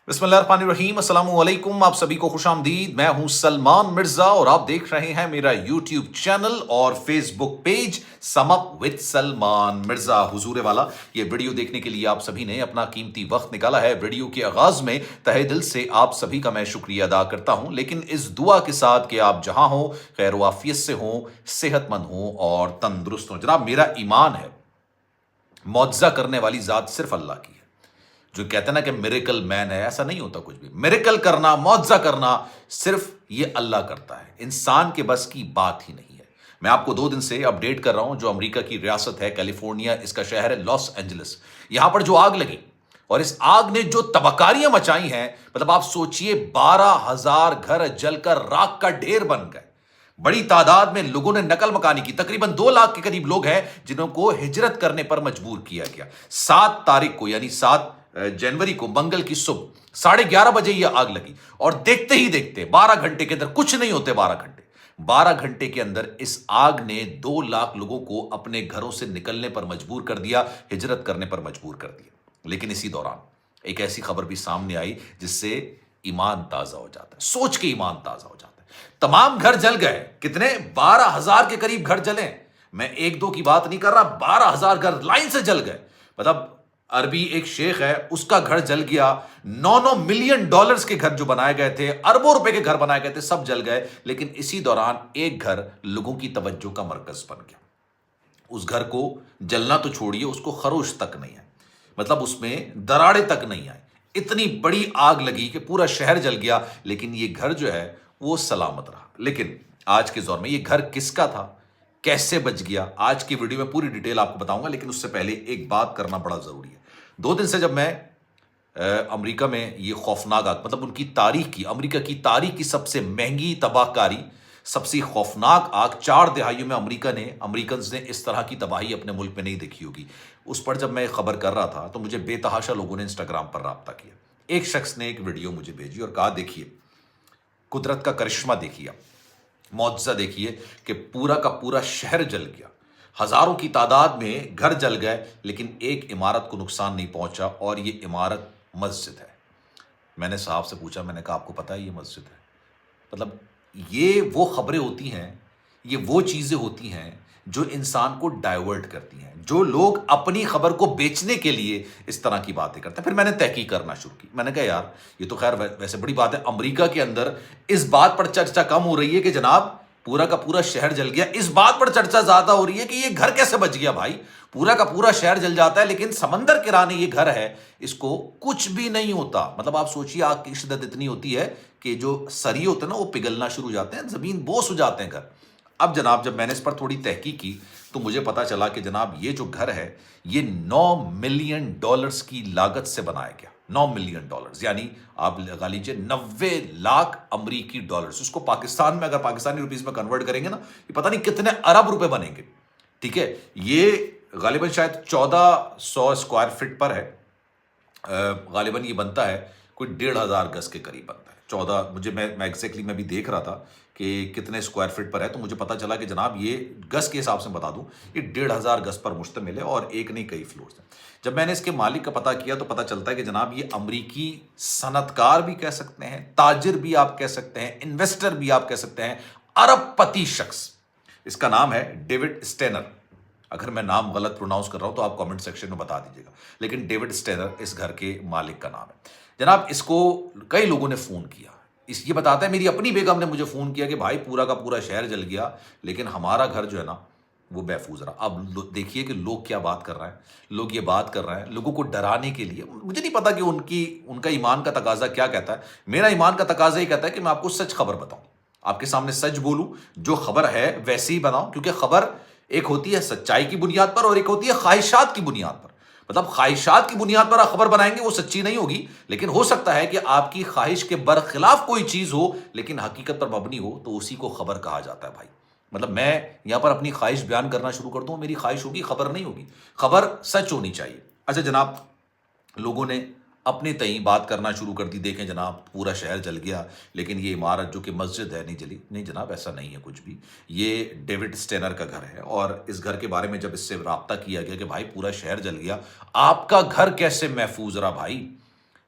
बिस्मिल्लाहिर्रहमानिर्रहीम, अस्सलाम वालेकुम। आप सभी को खुश आमदीद। मैं हूं सलमान मिर्जा और आप देख रहे हैं मेरा यूट्यूब चैनल और Facebook page sum up with Salman Mirza. हुजूर वाला, ये वीडियो देखने के लिए आप सभी ने अपना कीमती वक्त निकाला है। वीडियो के आगाज में तहे दिल से आप सभी का मैं शुक्रिया अदा करता हूं, लेकिन इस दुआ के साथ कि आप जहां हो खैर वाफियत से हो, सेहतमंद हो और तंदुरुस्त हो। जनाब, मेरा ईमान है मुआवजा करने वाली जात सिर्फ अल्लाह की है। जो कहते हैं ना कि मिरेकल मैन है, ऐसा नहीं होता कुछ भी। मिरेकल करना, मुआवजा करना सिर्फ ये अल्लाह करता है, इंसान के बस की बात ही नहीं है। मैं आपको 2 दिन से अपडेट कर रहा हूं, जो अमेरिका की रियासत है कैलिफोर्निया, इसका शहर है लॉस एंजलिस। यहां पर जो आग लगी और इस आग ने जो तबाकारियां मचाई हैं, मतलब आप सोचिए 12,000 घर जलकर राख का ढेर बन गए। बड़ी तादाद में लोगों ने नकल मकानी की। तकरीबन 2 लाख के करीब लोग हैं जिन्हों को हिजरत करने पर मजबूर किया गया। 7 तारीख को यानी 7 जनवरी को मंगल की सुबह 11:30 बजे यह आग लगी और देखते ही देखते 12 घंटे के अंदर, कुछ नहीं होते 12 घंटे के अंदर इस आग ने 2 लाख लोगों को अपने घरों से निकलने पर मजबूर कर दिया, हिजरत करने पर मजबूर कर दिया। लेकिन इसी दौरान एक ऐसी खबर भी सामने आई जिससे ईमान ताजा हो जाता है, सोच के ईमान ताजा हो जाता है। तमाम घर जल गए। कितने? 12,000 के करीब घर जले। मैं 1-2 की बात नहीं कर रहा, 12,000 घर लाइन से जल गए। मतलब अरबी एक शेख है, उसका घर जल गया। 9-9 मिलियन डॉलर्स के घर जो बनाए गए थे, अरबों रुपए के घर बनाए गए थे, सब जल गए। लेकिन इसी दौरान एक घर लोगों की तवज्जो का मरकज बन गया। उस घर को जलना तो छोड़िए, उसको खरोश तक नहीं है, मतलब उसमें दराड़े तक नहीं आए। इतनी बड़ी आग लगी कि पूरा शहर जल गया, लेकिन ये घर जो है वो सलामत रहा। लेकिन आज के दौर में ये घर किसका था, कैसे बच गया, आज की वीडियो में पूरी डिटेल आपको बताऊंगा। लेकिन उससे पहले एक बात करना बड़ा जरूरी है। 2 दिन से जब मैं अमेरिका में ये खौफनाक आग, मतलब उनकी तारीख की, अमेरिका की तारीख की सबसे महंगी तबाहकारी, सबसे खौफनाक आग, 4 दहाइयों में अमेरिकन ने इस तरह की तबाही अपने मुल्क में नहीं देखी होगी। उस पर जब मैं खबर कर रहा था तो मुझे बेतहाशा लोगों ने इंस्टाग्राम पर राब्ता किया। एक शख्स ने एक वीडियो मुझे भेजी और कहा, देखिए कुदरत का करिश्मा देखिए, मुआवजा देखिए कि पूरा का पूरा शहर जल गया। हजारों की तादाद में घर जल गए, लेकिन एक इमारत को नुकसान नहीं पहुंचा और ये इमारत मस्जिद है। मैंने साहब से पूछा, मैंने कहा आपको पता है ये मस्जिद है? मतलब ये वो खबरें होती हैं, ये वो चीजें होती हैं जो इंसान को डाइवर्ट करती हैं, जो लोग अपनी खबर को बेचने के लिए इस तरह की बातें करते हैं। फिर मैंने तहकीक करना शुरू की। मैंने कहा यार ये तो खैर वैसे बड़ी बात है, अमेरिका के अंदर इस बात पर चर्चा कम हो रही है कि जनाब पूरा का पूरा शहर जल गया। इस बात पर चर्चा ज्यादा हो रही है कि ये घर कैसे बच गया। भाई पूरा का पूरा शहर जल जाता है, लेकिन समंदर किराने ये घर है, इसको कुछ भी नहीं होता। मतलब आप सोचिए आग की शिद्दत इतनी होती है कि जो सरिये होते हैं ना वो पिघलना शुरू हो जाते हैं, जमीन बोस हो जाते हैं घर। अब जनाब जब मैंने इस पर थोड़ी तहकीक की तो मुझे पता चला कि जनाब ये जो घर है ये 9 मिलियन डॉलर्स की लागत से बनाया गया। 9 मिलियन डॉलर्स यानी आप लगा लीजिए 90 लाख अमरीकी डॉलर्स। उसको पाकिस्तान में अगर पाकिस्तानी रुपीस में कन्वर्ट करेंगे ना, ये पता नहीं कितने अरब रुपए बनेंगे। ठीक है, ये गालिबन शायद 1400 स्क्वायर फीट पर है। गालिबन ये बनता है कोई 1,500 गज के करीब बनता है। 14 मुझे मैं एग्जैक्टली मैं भी देख रहा था कि कितने स्क्वायर फीट पर है, तो मुझे पता चला कि जनाब ये गज के हिसाब से बता दूं ये 1,500 गज पर मुश्तमिल है और एक नहीं कई फ्लोर्स हैं। जब मैंने इसके मालिक का पता किया तो पता चलता है कि जनाब ये अमरीकी सनतकार भी कह सकते हैं, ताजिर भी आप कह सकते हैं, इन्वेस्टर भी आप कह सकते हैं, अरबपति शख्स। इसका नाम है डेविड स्टेनर। अगर मैं नाम गलत प्रोनाउंस कर रहा हूं तो आप कमेंट सेक्शन में बता दीजिएगा, लेकिन डेविड स्टेनर इस घर के मालिक का नाम है। जनाब इसको कई लोगों ने फोन किया। ये बताता है, मेरी अपनी बेगम ने मुझे फोन किया कि भाई पूरा का पूरा शहर जल गया, लेकिन हमारा घर जो है ना वो महफूज रहा। अब देखिए कि लोग क्या बात कर रहे हैं। लोग ये बात कर रहे हैं लोगों को डराने के लिए। मुझे नहीं पता कि उनका ईमान का तकाजा क्या कहता है। मेरा ईमान का तकाजा ये कहता है कि मैं आपको सच खबर बताऊं, आपके सामने सच बोलूं, जो खबर है वैसे ही बनाऊं। क्योंकि खबर एक होती है सच्चाई की बुनियाद पर और एक होती है ख्वाहिशात की बुनियाद पर। मतलब ख्वाहिशात की बुनियाद पर आप खबर बनाएंगे वो सच्ची नहीं होगी, लेकिन हो सकता है कि आपकी ख्वाहिश के बरखिलाफ कोई चीज हो लेकिन हकीकत पर मबनी हो, तो उसी को खबर कहा जाता है भाई। मतलब मैं यहां पर अपनी ख्वाहिश बयान करना शुरू कर दूं, मेरी ख्वाहिश होगी, खबर नहीं होगी। खबर सच होनी चाहिए। अच्छा जनाब, लोगों ने अपने तई बात करना शुरू कर दी। देखें जनाब पूरा शहर जल गया, लेकिन ये इमारत जो कि मस्जिद है नहीं जली। नहीं जनाब, ऐसा नहीं है कुछ भी। ये डेविड स्टेनर का घर है और इस घर के बारे में जब इससे राब्ता किया गया कि भाई पूरा शहर जल गया, आपका घर कैसे महफूज रहा भाई?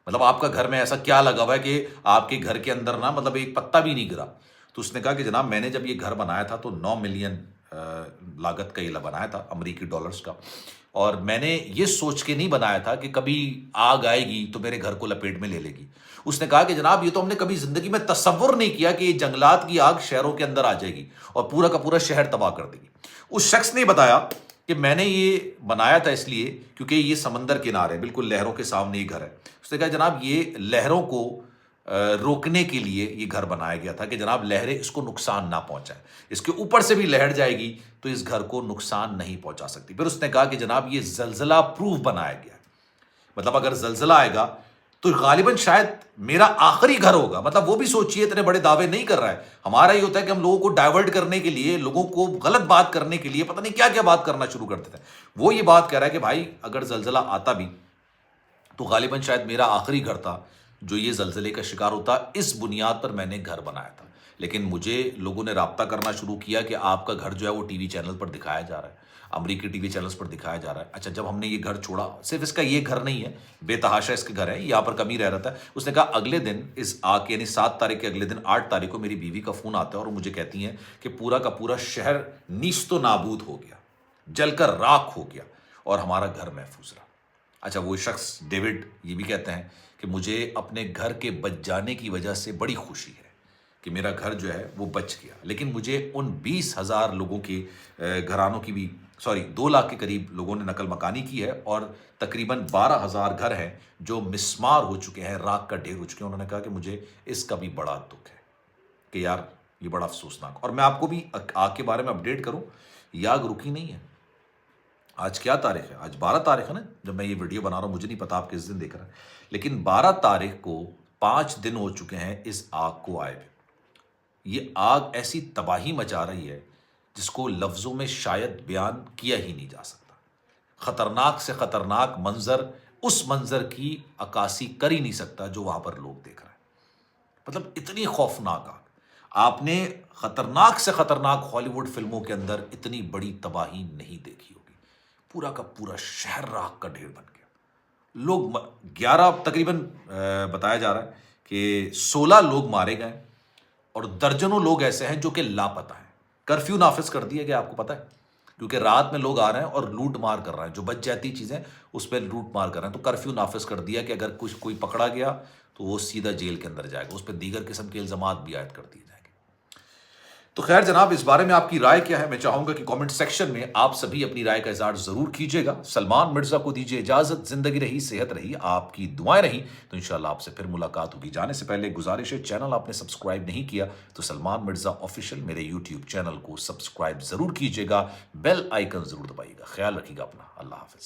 مطلب آپ کا گھر میں ایسا کیا لگا ہوا ہے کہ آپ کے گھر کے اندر نا مطلب ایک پتا بھی نہیں گرا؟ تو اس نے کہا کہ جناب میں نے جب یہ گھر بنایا تھا تو 9 ملین لاگت کا یہ بنایا تھا، امریکی ڈالرز کا، اور میں نے یہ سوچ کے نہیں بنایا تھا کہ کبھی آگ آئے گی تو میرے گھر کو لپیٹ میں لے لے گی۔ اس نے کہا کہ جناب یہ تو ہم نے کبھی زندگی میں تصور نہیں کیا کہ یہ جنگلات کی آگ شہروں کے اندر آ جائے گی اور پورا کا پورا شہر تباہ کر دے گی۔ اس شخص نے بتایا کہ میں نے یہ بنایا تھا اس لیے کیونکہ یہ سمندر کنارے بالکل لہروں کے سامنے ہی گھر ہے۔ اس نے کہا جناب یہ لہروں کو روکنے کے لیے یہ گھر بنایا گیا تھا کہ جناب لہریں اس کو نقصان نہ پہنچائیں، اس کے اوپر سے بھی لہر جائے گی تو اس گھر کو نقصان نہیں پہنچا سکتی۔ پھر اس نے کہا کہ جناب یہ زلزلہ پروف بنایا گیا ہے، مطلب اگر زلزلہ آئے گا تو غالباً شاید میرا آخری گھر ہوگا۔ مطلب وہ بھی سوچئے اتنے بڑے دعوے نہیں کر رہا ہے۔ ہمارا یہ ہوتا ہے کہ ہم لوگوں کو ڈائیورٹ کرنے کے لیے، لوگوں کو غلط بات کرنے کے لیے پتہ نہیں کیا کیا بات کرنا شروع کر دیتے ہیں۔ وہ یہ بات کہہ رہا ہے کہ بھائی اگر زلزلہ آتا بھی تو غالباً شاید میرا آخری گھر تھا جو یہ زلزلے کا شکار ہوتا، اس بنیاد پر میں نے گھر بنایا تھا۔ لیکن مجھے لوگوں نے رابطہ کرنا شروع کیا کہ آپ کا گھر جو ہے وہ ٹی وی چینل پر دکھایا جا رہا ہے، امریکی ٹی وی چینلز پر دکھایا جا رہا ہے۔ اچھا جب ہم نے یہ گھر چھوڑا، صرف اس کا یہ گھر نہیں ہے، بے تحاشا اس کے گھر ہے، یہاں پر کمی رہ رہتا ہے۔ اس نے کہا اگلے دن اس آگ کے یعنی 7 تاریخ کے اگلے دن 8 تاریخ کو میری بیوی کا فون آتا ہے اور مجھے کہتی ہیں کہ پورا کا پورا شہر نیست و نابود ہو گیا، جل کر راکھ ہو گیا اور ہمارا گھر محفوظ رہا۔ اچھا وہ شخص ڈیوڈ یہ بھی کہتے ہیں کہ مجھے اپنے گھر کے بچ جانے کی وجہ سے بڑی خوشی ہے کہ میرا گھر جو ہے وہ بچ گیا، لیکن مجھے ان 20,000 لوگوں کے گھرانوں کی بھی 2 لاکھ کے قریب لوگوں نے نقل مکانی کی ہے اور تقریباً 12,000 گھر ہیں جو مسمار ہو چکے ہیں، راکھ کا ڈھیر ہو چکے ہیں۔ انہوں نے کہا کہ مجھے اس کا بھی بڑا دکھ ہے کہ یار یہ بڑا افسوسناک۔ اور میں آپ کو بھی آگ کے بارے میں اپڈیٹ کروں، یہ آگ رکی نہیں ہے۔ آج کیا تاریخ ہے؟ آج 12 تاریخ ہے نا جب میں یہ ویڈیو بنا رہا ہوں، مجھے نہیں پتا آپ کس دن دیکھ رہے ہیں، لیکن 12 تاریخ کو 5 دن ہو چکے ہیں اس آگ کو آئے ہوئے۔ یہ آگ ایسی تباہی مچا رہی ہے جس کو لفظوں میں شاید بیان کیا ہی نہیں جا سکتا۔ خطرناک سے خطرناک منظر، اس منظر کی عکاسی کر ہی نہیں سکتا جو وہاں پر لوگ دیکھ رہے ہیں۔ مطلب اتنی خوفناک آگ، آپ نے خطرناک سے خطرناک ہالی ووڈ فلموں کے اندر اتنی بڑی تباہی نہیں دیکھی ہوگی۔ پورا کا پورا شہر راکھ کا ڈھیر بن گیا، لوگ 11 تقریباً بتایا جا رہا ہے کہ 16 لوگ مارے گئے اور درجنوں لوگ ایسے ہیں جو کہ لاپتہ ہیں۔ کرفیو نافذ کر دیا گیا، آپ کو پتہ ہے، کیونکہ رات میں لوگ آ رہے ہیں اور لوٹ مار کر رہے ہیں، جو بچ جاتی چیزیں اس پہ لوٹ مار کر رہے ہیں، تو کرفیو نافذ کر دیا کہ اگر کوئی پکڑا گیا تو وہ سیدھا جیل کے اندر جائے گا، اس پہ دیگر قسم کے الزامات بھی عائد کر دیے جائیں گے۔ تو خیر جناب اس بارے میں آپ کی رائے کیا ہے؟ میں چاہوں گا کہ کامنٹ سیکشن میں آپ سبھی اپنی رائے کا اظہار ضرور کیجیے گا۔ سلمان مرزا کو دیجیے اجازت، زندگی رہی، صحت رہی، آپ کی دعائیں رہی تو انشاءاللہ آپ سے پھر ملاقات ہوگی۔ جانے سے پہلے گزارش ہے، چینل آپ نے سبسکرائب نہیں کیا تو سلمان مرزا آفیشیل میرے یوٹیوب چینل کو سبسکرائب ضرور کیجیے گا، بیل آئیکن ضرور دبائیے گا۔ خیال رکھیے گا اپنا، اللہ حافظ۔